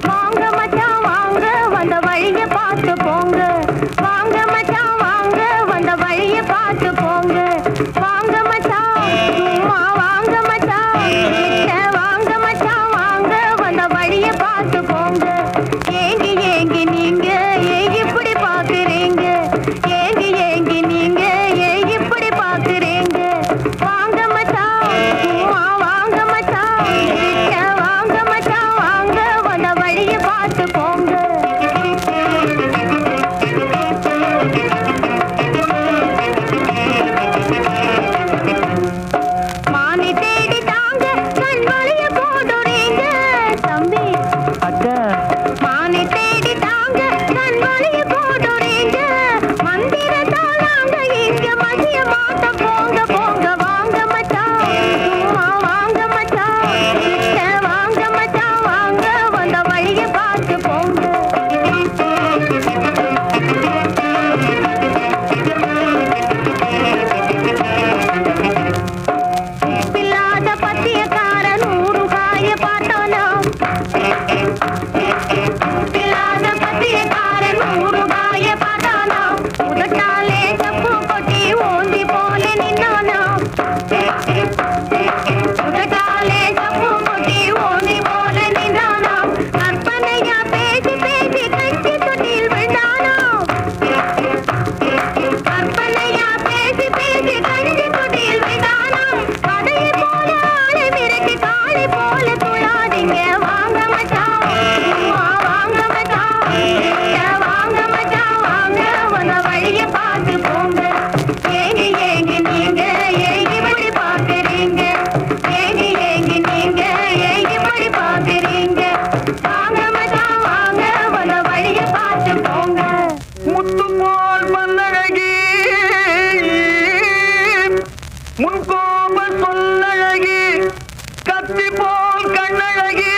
வாங்க மச்சான் வாங்க வந்த வழிய பார்த்து போங்க வாங்க மச்சான் வாங்க வந்த வழிய பார்த்து போங்க வாங்க மச்சான் சும்மா வாங்க மச்சான் வாங்க மச்சான் வாங்க வந்த வழிய பார்த்து போங்க ஏங்கி ஏங்கி நீங்க இப்படி பாக்குறீங்க ஏங்கி ஏங்கி நீங்க இப்படி பாக்குறீங்க வாங்க மச்சான் சும்மா வாங்க மச்சான் வாங்க மச்சான் வாங்க வந்த வழிய பார்த்து போங்க மானி தேடி தாங்க கண் வழிய போடுறீங்க தம்பி அக்கா மானி தேடி தாங்க கண் வழிய போடுறீங்க மந்திரத்தால் நாங்க இங்க மதிய மாட்ட போங்க போங்க வாங்க மச்சான் சும்மா வாங்க மச்சான் வாங்க மச்சான் வாங்க வந்த வழிய பார்த்து போங்க பில்லாத பத்தியக்காரன் ஊறுகாய பார்த்தானா பில்லாத பத்தியக்காரன் ஊறுகாய பார்த்தானா உதட்டாலே தப்பு கொட்டி ஓந்தி போல நின்னானா உதட்டாலே தப்பு கொட்டி ஓந்தி போல நின்னானா கற்பனையா பேசி பேசி கட்சி தொட்டில் விழுந்தானா கற்பனையா பேசி பேசி கட்சி தொட்டில் விழுந்தானா கதையை போல ஆளை மிரட்டி காளை போல துளாதீங்க வாங்க மச்சான் சும்மா வாங்க மச்சான் வாங்க மச்சான் வாங்க வந்த வழிய பார்த்து போங்க ஏங்கி ஏங்கி நீங்க இப்படி பாக்குறீங்க ஏங்கி ஏங்கி நீங்க இப்படி பாக்குறீங்க வாங்க மச்சான் வாங்க வந்த வழிய பார்த்து போங்க முத்து போல் மன்னழகி முன்கோப சொல்லழகி கத்தி போல் கண்ணழகி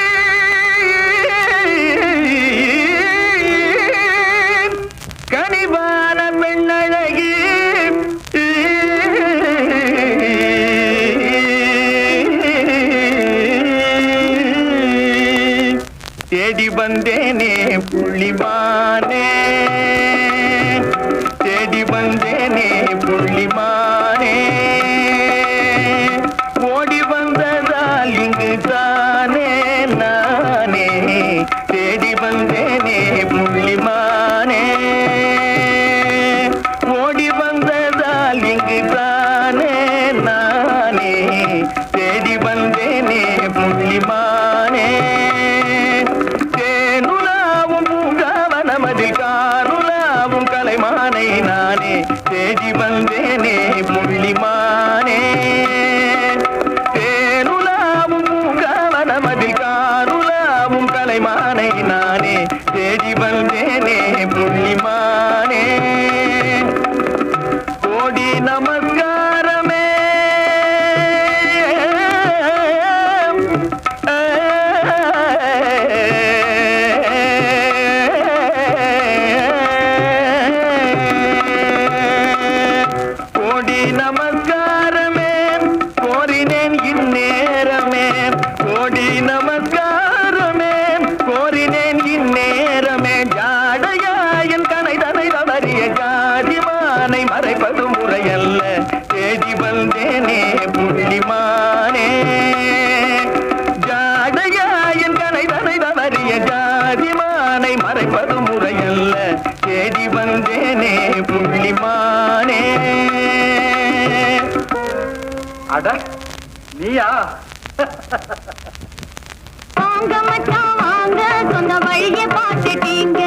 கனிவான பெண்ணழகி தேடி வந்தேனே புள்ளிமானே தேடி வந்தேனே புள்ளிமானே ஓடி வந்ததால் இங்கு தானே நானே தேடி வந்தேனே புள்ளிமானே ஓடி வந்ததால் இங்கு தானே நானே தேடி வந்தேனே புள்ளிமானே தேனுலாவும் பூங்காவனமதில் காருலாவும் கலைமானை நானே தேடி வந்தேனே புள்ளிமானே தேனுலாவும் பூங்காவனமதில் காருலாவும் கலைமானை நானே தேடி வந்தேனே புள்ளிமானே கோடி நமஸ்காரமே கோடி நமஸ்காரமே கோரினேன் இந்நேரமே கோடி நமஸ்காரமே கோரினேன் இந்நேரமே ஜாடையாயன் கனை தனை தவறிய ஜாதிமானை மறைப்பது முறையல்ல தேடி வந்தேனே புள்ளிமானே ஜாடையாயன் கனை தனை தவறிய ஜாதிமானை மறைப்பது முறையல்ல தேடி வந்தேனே புள்ளிமானே அட நீயா வாங்க மச்சான் வாங்க சொந்த வழிய பார்த்துட்டீங்க